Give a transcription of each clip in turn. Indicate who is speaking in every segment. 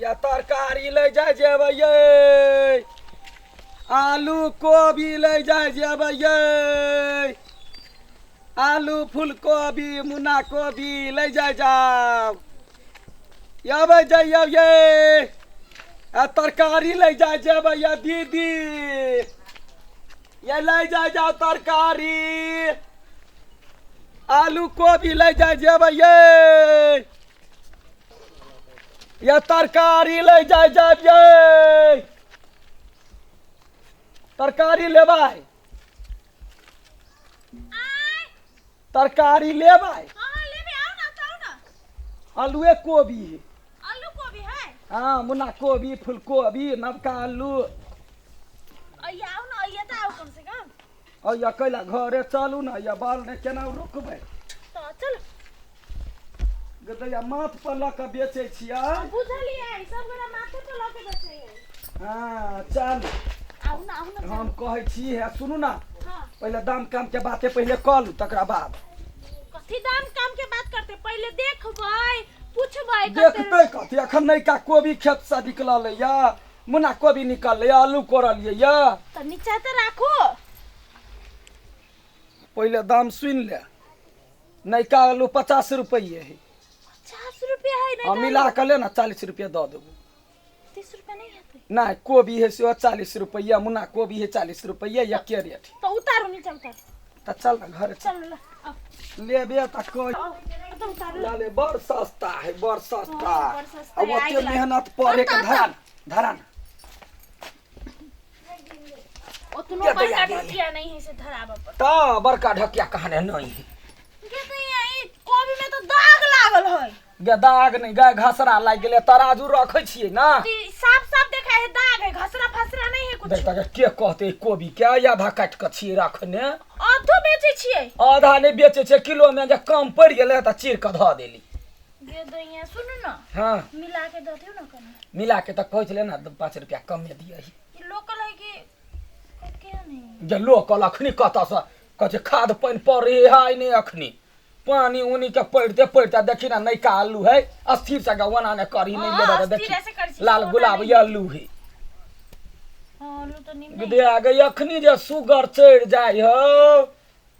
Speaker 1: या तरकारी ले जाय जेबै ये आलू कोबी ले जाय जेबै ये आलू फूलकोबी मुना कोबी ले जाय जाओ यबै जइयौ ये आ तरकारी ले जाय जेबै ये दीदी ये ले जाय जाओ तरकारी आलू कोबी ले जाय जेबै ये तरकारी ले जाय जाबियै तरकारी लेबै तरकारी लेबै
Speaker 2: लेबे आओ ना तो ना
Speaker 1: आलूए कोबी है
Speaker 2: आलू कोबी है
Speaker 1: हाँ मुना कोबी फूल कोबी नवका आलू
Speaker 2: अइया आओ ना अइया तो आओ कम से कम
Speaker 1: और या कैला घरे चलू ना या बाल ने केना रुकबै
Speaker 2: तो चल
Speaker 1: गदैया माथ पर लऽ के बेचै छियै
Speaker 2: बुझलियै सब गोरा माथे पे लके बेचै है
Speaker 1: हाँ चल
Speaker 2: आओ ना
Speaker 1: हम कहै छी है सुनू ना
Speaker 2: हां
Speaker 1: पहले दाम काम के बाते पहले कऽ लू तकरा बाद
Speaker 2: कथी दाम काम के बात करते पहले देखबै पूछबै
Speaker 1: देखतै कथी अखन नैका कोबी खेत से निकलल या मुना कोबी निकललै आलू कोरलियै या
Speaker 2: तो नीचा तो राखो
Speaker 1: पहले दाम सुन ले नैका आलू 50 रुपये है
Speaker 2: 50 रुपया है
Speaker 1: हम
Speaker 2: नहीं
Speaker 1: मिला के ले ना 40 रुपया दऽ देबू
Speaker 2: 30 रुपया नहीं है
Speaker 1: नहीं कोबी है से 40 रुपया मुना कोबी है 40 रुपया या के रेट
Speaker 2: तो उतारो नीचे उतार
Speaker 1: तो चल ना घर
Speaker 2: चल ला आओ
Speaker 1: लेबे त कोई
Speaker 2: तो उतार ला
Speaker 1: लाले बड़ सस्ता है बड़ सस्ता
Speaker 2: हाँ, बड़ सस्ता
Speaker 1: अब
Speaker 2: है,
Speaker 1: ओते
Speaker 2: आइग ला।
Speaker 1: मेहनत पड़े के धरान धरान
Speaker 2: ओतनो
Speaker 1: क्या
Speaker 2: बड़का
Speaker 1: तैयारी?
Speaker 2: ढकिया नहीं है से धराबा पर
Speaker 1: ता बड़का ढकिया कहाने नहीं है
Speaker 2: के तो ये कोबी में तो दाग लागल है
Speaker 1: गे दाग नहीं गाय घसरा लाग गेले तराजू रखै छियै ना
Speaker 2: साफ साफ देखा है दाग है घसरा फसरा नहीं है कुछ
Speaker 1: देख तक के कहते कोबी के आधा काट के छियै रखने
Speaker 2: आधो बेचे छियै
Speaker 1: आधा नहीं बेचे छै किलो में जे कम पड़ गेले त चीर के ध देली
Speaker 2: दे दैया सुनु ना
Speaker 1: हां
Speaker 2: मिला के दे दियो ना कने
Speaker 1: मिला के त कहै छले ना 5 रुपया कम में दियही
Speaker 2: ये लोकल है कि क्या नहीं
Speaker 1: जे लोकल अखनी कतऽ से कहै छै खाद पानि पड़े है नहीं अखनी पानी उनी के पड़ते देखी ना नैका आलू है अस्थिर से गवाना ने करी नहीं
Speaker 2: हाँ,
Speaker 1: लेबे
Speaker 2: अस्थिर ऐसे करी
Speaker 1: देखी
Speaker 2: छी,
Speaker 1: लाल
Speaker 2: सोना
Speaker 1: गुलाब
Speaker 2: नहीं।
Speaker 1: ये आलू है
Speaker 2: हां लो तो नहीं
Speaker 1: गदे आ गई अखनी जे सुगर चढ़ जाय हो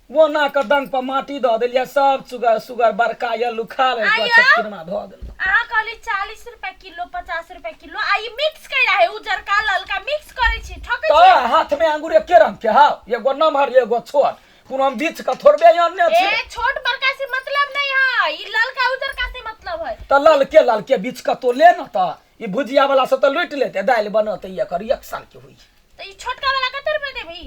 Speaker 1: वो ना के दंग पर माटी द देलिया सब सुगर बरका आलू खा ले
Speaker 2: आइयो।
Speaker 1: छटकिनमा ध देल
Speaker 2: आ कहली 40 रुपया किलो 50 रुपया किलो आ ये मिक्स कइरा है उजर का ललका मिक्स करे छी ठकै
Speaker 1: तो
Speaker 2: छी
Speaker 1: हाथ में अंगूर के रंग के हा एगो नमहर एगो छोट कोनो हम बीच का थोड़बे आनने छी
Speaker 2: ए छोट बड़का से मतलब नहीं है ये ललका उजर का से मतलब है
Speaker 1: त लाल के बीच का तो ले न त ई भुजिया वाला से तो लूट लेते दाल बनते ये कर एक साल के हुई
Speaker 2: तो ये छोटका वाला कते रुपया देबी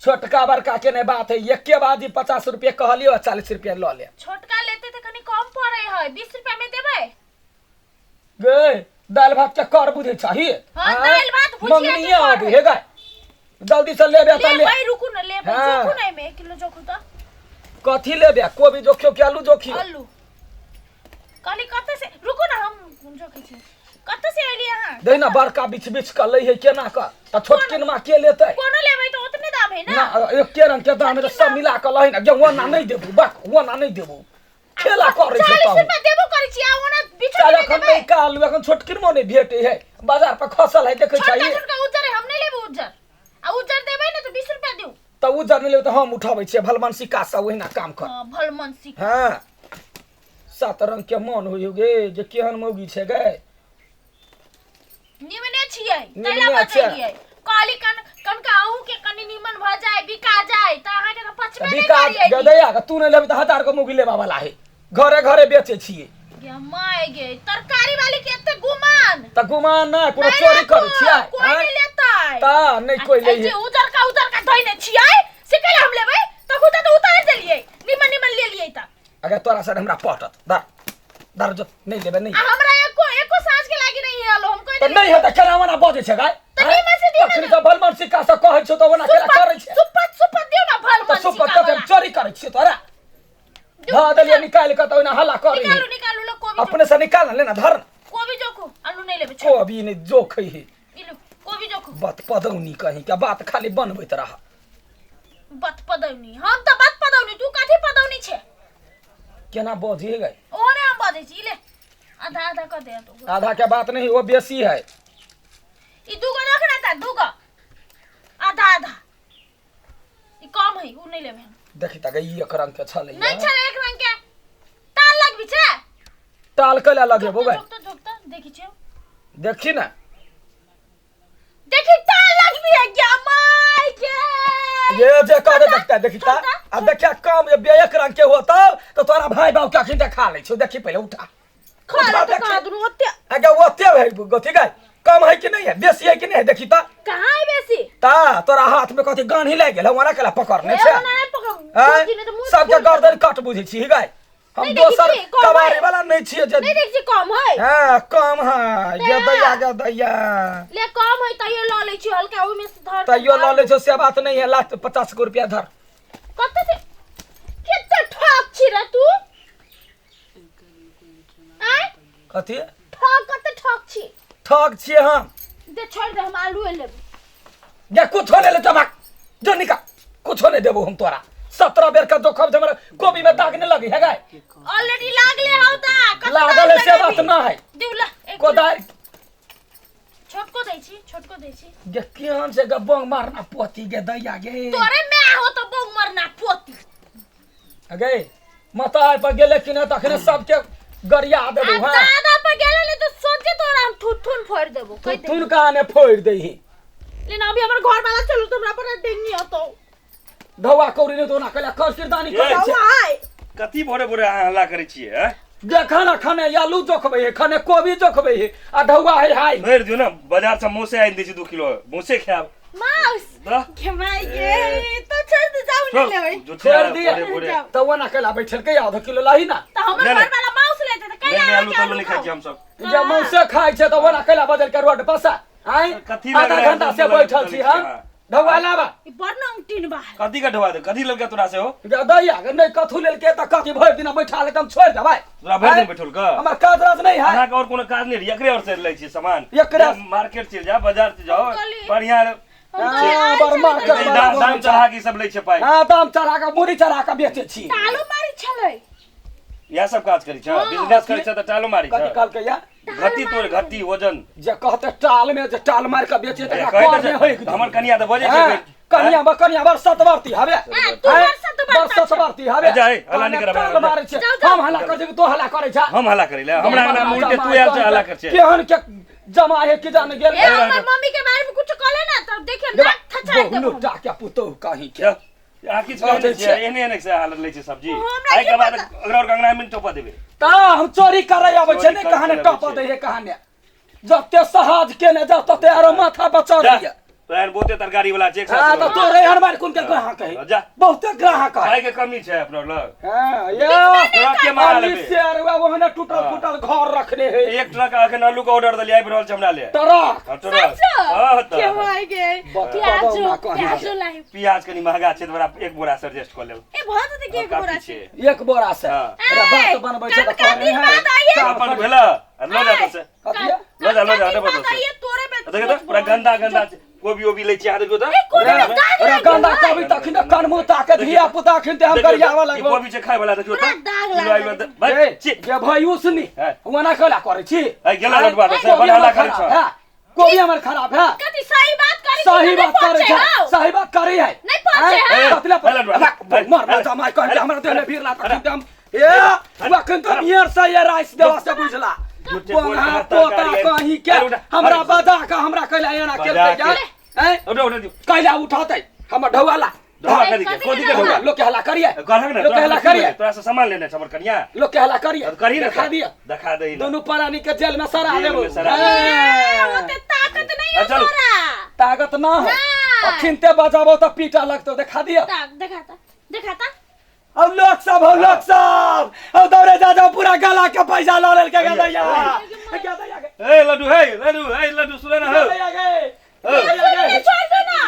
Speaker 1: छोटका बड़का के नहीं बात है एक के बाद ही 50 रुपये कहलियो 40 रुपया ल ले
Speaker 2: छोटका लेते तो कनी कम पड़े है 20 रुपया में देबे
Speaker 1: गे दाल भात के कर बुझे चाहिए
Speaker 2: हाँ, दाल भात भुजिया के
Speaker 1: मंगनिया
Speaker 2: कर
Speaker 1: अब
Speaker 2: है।
Speaker 1: हे गाय जल्दी से लेबे त
Speaker 2: ले
Speaker 1: ले
Speaker 2: भाई रुकू ना ले भाई
Speaker 1: हाँ।
Speaker 2: जोखू नहीं में 1 किलो जोखू तो
Speaker 1: कथी लेबे कोबी जोखियो के आलू जोखियो
Speaker 2: आलू कहली कते से रुकू ना हम जोखी छी कते से एली यहां
Speaker 1: देना बड़का बीच बीच का ले है केना का त छोटकिनमा के लेतै
Speaker 2: कोनो लेबै तो उतने दाम है ना
Speaker 1: ना एक के रंग के दाम है तो सब मिला के लही ना जे वना नहीं देबू बक वना नहीं देबू खेला करे छै
Speaker 2: 40
Speaker 1: त
Speaker 2: रुपया देबो करै छी आ ओना बिचो
Speaker 1: चल
Speaker 2: में
Speaker 1: एखन
Speaker 2: देबै
Speaker 1: नहीं का आलू एखन छोटकिनमा नहीं भेटे है बाजार पर खसल है देखे
Speaker 2: छोटका
Speaker 1: चाहिए
Speaker 2: छोटका उजर है हम नहीं लेबो उजर आ उजर देबै ना तो 20 रुपया दिउ
Speaker 1: त उजर नहीं ले तो हम उठाबै छियै भलमनसी का सब ओहिना काम कर
Speaker 2: हां भलमनसी
Speaker 1: हाँ सात रंग के मन होइयो गे जे केहन मौगी छै गे
Speaker 2: निमने छियै
Speaker 1: निमने
Speaker 2: तैला
Speaker 1: छै।
Speaker 2: बतैलियै काली कनका आहू के कनी निमन भ जाए बिका जाए त अहाँ के तो पचबे नहीं
Speaker 1: बिका
Speaker 2: करियै
Speaker 1: गदैया के तू नहीं लेबी त हजार के मौगी लेबा वाला है घरे घरे बेचे छियै
Speaker 2: गे माय गे तरकारी वाली के एते गुमान
Speaker 1: त गुमान ना कोनो चोरी करे छियै
Speaker 2: कोई नहीं लेतै
Speaker 1: ता नहीं कोई ले
Speaker 2: जे उजर का धइने छियै से केला हम लेबै त खुद तो उतार देलियै निमन निमन ले लियै त
Speaker 1: अगर तोरा से हमरा पटत दर जो नहीं लेबे नहीं
Speaker 2: आ हमरा एको सांस के लागी नहीं है लो हम कोई
Speaker 1: त नहीं है त केनावना बजे छै गाय
Speaker 2: त निमन से दियो
Speaker 1: तखनी त भलमनसी का से कहै छौ त ओना केला करे छै
Speaker 2: सुपत दियो ना
Speaker 1: त
Speaker 2: भलमनसी
Speaker 1: सुपर
Speaker 2: का
Speaker 1: कते चोरी करे छियै तोरा ध देलिए निकाल के त ओना हल्ला करे है
Speaker 2: निकालू लो कोबी
Speaker 1: अपने से निकाल लेना धर
Speaker 2: कोबी जोखू आलू नहीं लेबे
Speaker 1: को अभी नहीं जोखै है
Speaker 2: इलू कोबी जोखू
Speaker 1: बात पदौनी कहीं क्या बात खाली बनबैत रहा
Speaker 2: बात पदौनी हम त बात पदौनी तू काथी पदौनी छे
Speaker 1: केना बजे गए
Speaker 2: ओने हम बाजै छी ले आ आधा आधा कर दे तू।
Speaker 1: आधा के बात नहीं, वो बेसी है।
Speaker 2: ई दूगो रखना था, दूगो आधा आधा। ई कम है, उ नहीं लेबे हम।
Speaker 1: देखी ता गई एक रंग के छले
Speaker 2: नहीं छले एक रंग के ताल लगबी छे।
Speaker 1: ताल कला लगे बोगे
Speaker 2: झुकता देखी छियो,
Speaker 1: देखी ना,
Speaker 2: देखी ताल लगबी है क्या माय के।
Speaker 1: ये जे कह देखता है, देखी ता अब देखिया कम ये एक रंग के होता तो तोरा भाई बाबू का खिंडे खा ले छो। देखी पहले उठा
Speaker 2: खा ले तो का दूं ओते।
Speaker 1: अगे ओते है गोथी गाय, कम है कि नहीं है, बेसी है कि नहीं है, देखी ता
Speaker 2: कहां है बेसी।
Speaker 1: ता तोरा हाथ में कथि गांधी लाग गेल, वना कला पकड़ने छे।
Speaker 2: नहीं पकड़
Speaker 1: सब के गर्दन काट बुझी छी गाय। हम दोसर कबारी वाला नहीं छिए जे।
Speaker 2: नहीं देख छी कम है।
Speaker 1: हां कम है, ये दैया गे दैया
Speaker 2: ले कम है तइयो ल ले छी हल्का, ओइ में से धर
Speaker 1: तइयो ल ले छो, से बात नहीं है। लास्ट 50 रुपया धर।
Speaker 2: कते से कितना ठक छी रे तू। आय
Speaker 1: कथि
Speaker 2: ठक कते ठक छी।
Speaker 1: ठग छिए हम।
Speaker 2: दे छोड़ दे, हम आलू लेब।
Speaker 1: गे कुछ होने ले तबाक जो निका, कुछ होने देबो हम तोरा। 17 बेर का जोखम हमरा गोभी में दाग नहीं लगी है गाय।
Speaker 2: ऑलरेडी लागले हौ ता
Speaker 1: लागल है से बात ना है।
Speaker 2: दिउला एक
Speaker 1: कोदार
Speaker 2: छोटको दै छी, छोटको दै छी।
Speaker 1: गे केहन से गबंग मारना पोती गे दैया गे।
Speaker 2: तोरे मैं हो तो बोंग मरना पोती।
Speaker 1: अगे मताय पर गेले कि न तखने सबके गरिया देबो। हां
Speaker 2: दादा पर गेले ले तो सोचे तोरा हम ठुठुन फोड़ देबो।
Speaker 1: तू तुन काने फोड़ देही।
Speaker 2: लेकिन अभी हमर घर वाला चलो तुमरा पर डेंगी होतो।
Speaker 1: धवा कौरी ने तो ना कला कर किरदानी कर छै।
Speaker 2: हाय
Speaker 3: कथी भोरे भोरे अहाँ हल्ला करै छियै हैं?
Speaker 1: जे खाना खाने आलू जोखबे है, खाने कोबी जोखबे है, आ धवा है हाय।
Speaker 3: भरि दियौ ना, बाजार से मोसे आनि दै छी 2 किलो, मोसे खायब।
Speaker 2: माउस
Speaker 3: द
Speaker 2: के माय गे तो छोड़ दे, जाऊ नहीं लेबै।
Speaker 1: छोड़ दिए
Speaker 3: भोरे भोरे
Speaker 1: तो वो ना कला बैठल के आधा किलो लाही ना।
Speaker 2: तो हमर घर वाला माउस लेते त
Speaker 3: नहीं
Speaker 2: कैला
Speaker 3: आलू तालू नहीं खाइ छी हम सब।
Speaker 1: जे मौसे खाइ छै तो वो ना कला बदल के रोड पर सा आइ
Speaker 3: कथी
Speaker 1: आधा
Speaker 3: लग
Speaker 1: घंटा से बैठल छी हम। धवा लाबा
Speaker 2: ई बरनंग तीन बार
Speaker 3: कथी का ढवा दे, कथी ललका तोरा से हो?
Speaker 1: गे दैया गे नहीं कथु लेल के त कथि भर दिन बैठा ले हम छोड़ देबै।
Speaker 3: तोरा भरि दिन बैठल का?
Speaker 1: हमर काज राज नहीं है।
Speaker 3: अहाँ के और कोनो काज नहीं रही, एकरे और से लै छी सामान।
Speaker 1: एकरे
Speaker 3: मार्केट चल जा, बाजार से जाओ, बढ़िया
Speaker 1: बर्मा के
Speaker 3: दाम चढ़ा के सब लै छै पाई।
Speaker 1: हां दाम चढ़ा के मुड़ी चढ़ा के बेचे छी।
Speaker 2: तालू मारी छलै।
Speaker 3: इएह सब काज करै छ, बिजनेस करै छ त टालो मारी
Speaker 1: कथि
Speaker 3: छ।
Speaker 1: कहल के या
Speaker 3: घटी तोड़ घटी वजन
Speaker 1: जे कहते टाल में जे टाल मार के बेचे त
Speaker 3: कहै
Speaker 1: कर में होय।
Speaker 3: त हमर कनिया त बजे छै।
Speaker 1: कनिया बर सतवर्ती हबे।
Speaker 2: तू बर
Speaker 1: सतवर्ती हबे।
Speaker 3: जा हल्ला नहीं करबा।
Speaker 1: टाल मारे छै, हम हल्ला कर दे तो हल्ला करे छ।
Speaker 3: हम हल्ला करै ले, हमरा नाम उल्टे तू आयल छ हल्ला कर छै।
Speaker 1: केहन के जमा है कि जान गेल।
Speaker 2: ए हमर मम्मी के बारे में कुछ कहले ना तब देखिए नाक थचा देबो।
Speaker 1: बहुत टाका पुतो कहीं के
Speaker 3: आ किछ कहै छै, एने एने से हालत लै छै सब्जी।
Speaker 2: हमरा
Speaker 3: आइ
Speaker 2: के
Speaker 3: के बाद अगर और कंगना में टोपा देबे
Speaker 1: ता हम चोरी करे आबै छै ने,
Speaker 3: चोरी
Speaker 1: कहाने
Speaker 3: करे
Speaker 1: टप
Speaker 3: आबै
Speaker 1: दे है कहाने जते सहज के ने जते आरो माथा बचा दिया।
Speaker 3: तोहर बहुते तरकारी वाला छै एक
Speaker 1: हां
Speaker 3: साथ।
Speaker 1: तो तोरे हरबार कोन के ग्राहक है,
Speaker 3: जा
Speaker 1: बहुत ग्राहक है।
Speaker 3: खाए के कमी छै अपना लग।
Speaker 1: हां ये
Speaker 3: तोरा के मारा लेबे।
Speaker 1: से अरे ओहने टूटल घर रखने है।
Speaker 3: एक ट्रक आके आलू का ऑर्डर दलिया आबि रहल छै हमरा ले।
Speaker 1: तरह
Speaker 2: के भाई गे
Speaker 1: बताओ ना कहीं
Speaker 2: प्याजो लाई।
Speaker 3: प्याज कनी महंगा छै त बड़ा एक बोरा से एडजस्ट कर लेब।
Speaker 2: ए बहुत त के बोरा छै।
Speaker 1: एक बोरा से अरे बात बनबै छै त कहने है
Speaker 3: अपन भेला लो जा तो से
Speaker 1: कथिया
Speaker 3: लो जा दे बतो से
Speaker 2: ये तोरे पे
Speaker 3: देख तो पूरा गंदा गंदा कोबी ओबी लै छी आ देखो त
Speaker 1: अरे गंदा कभी तक न कनमु ताके धिया पुता खिनते हम गरिया वाला
Speaker 3: ई कोबी छै खाय वाला देखो त
Speaker 2: दाग लागल।
Speaker 3: भाई छी
Speaker 1: जे भाई उसनी वना कला करे छी।
Speaker 3: आई गेला लटवा से बड़ा हल्ला करे छ।
Speaker 1: कोबी हमर खराब है।
Speaker 2: कति सही बात करी,
Speaker 1: सही बात करे छै, सही बात करी है।
Speaker 2: नहीं पहुंचे है।
Speaker 1: कतला पर मर जमाई कहते हमरा देले फिरला तखन हम ए वखन तो नियर से ये राइस देवा से बुझला पोंगा पोता कहीं के हमरा बदा का हमरा कहला एना केलके जा हैं
Speaker 3: उठा
Speaker 1: कहला उठाते हमर ढौवाला
Speaker 3: ढवा कोदी के ढवा
Speaker 1: लोग के हल्ला करिए
Speaker 3: करहक ना
Speaker 1: लोग के हल्ला करिए
Speaker 3: तोरा से सामान लेने छ हमर कनिया
Speaker 1: लोग के हल्ला करिए
Speaker 3: करी ना
Speaker 1: दिखा दिया
Speaker 3: दिखा दे ना
Speaker 1: दोनों प्राणी के जेल में सरा
Speaker 3: जेल
Speaker 1: देबो
Speaker 3: में सरा
Speaker 2: ओते ताकत नहीं है
Speaker 3: चल।
Speaker 2: तोरा।
Speaker 1: ताकत ना है अखिनते बजाबो तो पीटा लगतो दिखा दिया।
Speaker 2: ताक दिखाता
Speaker 1: अब लोग सब अब दौड़े जा जाओ पूरा गला के पैसा लो लेल के गदैया
Speaker 3: ए लड्डू सुन ना हो
Speaker 2: छोड़ दे ना।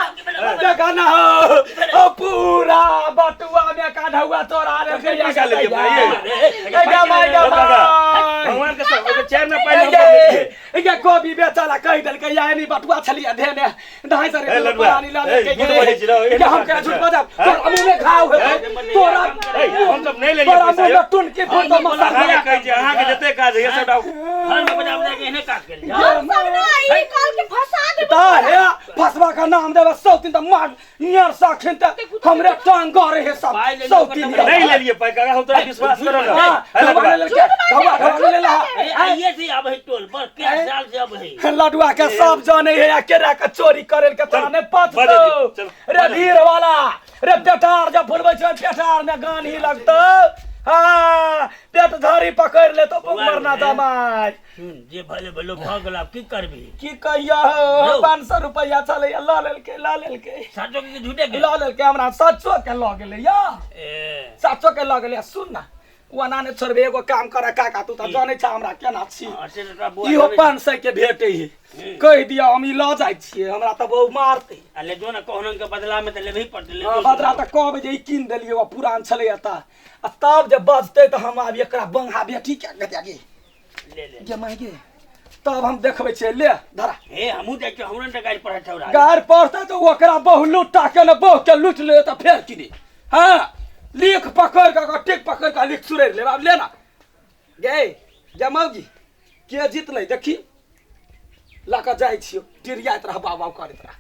Speaker 1: देखा ना हो पूरा बटुआ में काढ़ा हुआ तोरा रे
Speaker 3: कैसे निकाल लिए भाई ये भगवान के सब चेयर में पहले हम कर
Speaker 1: ये गोभी बेचारा कह दिल के या नहीं बटुआ छलिया देने ढाई सर पानी ला के ये हम के झूठ बजा तोरा मुंह में घाव है तोरा
Speaker 3: हम सब नहीं ले लिए पैसा
Speaker 1: तोरा टुन के फोटो मसाला
Speaker 3: अहाँ कह जे अहाँ के जते काज है सब डाउ
Speaker 4: घर में बजा बजा के इन्हें काट के लिया
Speaker 2: सब ना ई काल के फंसा दे
Speaker 1: ता है फसवा का नाम देवा सौतीन त मार नियर साखिन त हमरे टांग गरे है सब सौतीन
Speaker 3: नहीं ले लिए पैसा हम तो विश्वास करो ना
Speaker 1: धवा ले ला
Speaker 4: अरे आइए थी अब है टोल पर क्या साल से अब है
Speaker 1: लडुआ के सब जाने है केरा के चोरी करे के तोरा ने पत रे भीड़ वाला रे पेटार जब फुलबै छै पेटार में गान ही लगतो हां पेट धरी पकड़ ले तो मरना दमाई
Speaker 4: जे भले भलो भाग गला की करबी
Speaker 1: की कहिया हो 500 रुपया चले ला लेल के
Speaker 4: साचो के झूठे के
Speaker 1: ला लेल के हमरा 700 के ल गेले या
Speaker 4: ए
Speaker 1: 700 के ल गेले सुन ना वना ने छोड़बे एगो काम करे काका तू त जाने छ हमरा केना छी इहो 500 के भेटे ही कह दिया हम ई ल जाय छियै हमरा त बहु मारते
Speaker 4: अले जो ना कोहनन के बदला में त लेबही पड़ते ले
Speaker 1: बदला त कहबे जे ई किन देलियै वो पुरान छले आता आ तब जे बजते त हम आब एकरा बंगा बेटी के गतिया
Speaker 4: ले
Speaker 1: जे मांगे तब हम देखबै छियै ले धरा
Speaker 4: हे हमहु देख के हमरा त गाड़ी पर छौरा
Speaker 1: गार पड़ते तो ओकरा बहु लुटा के न बहु के लूट ले त फेर किने हां लिख पकड़ के टिक पकड़ के लिख सुरे ले अब लेना गे जमाउजी के जीतले देखी लाका जाय छियो टिरियात रह बाबा करत रह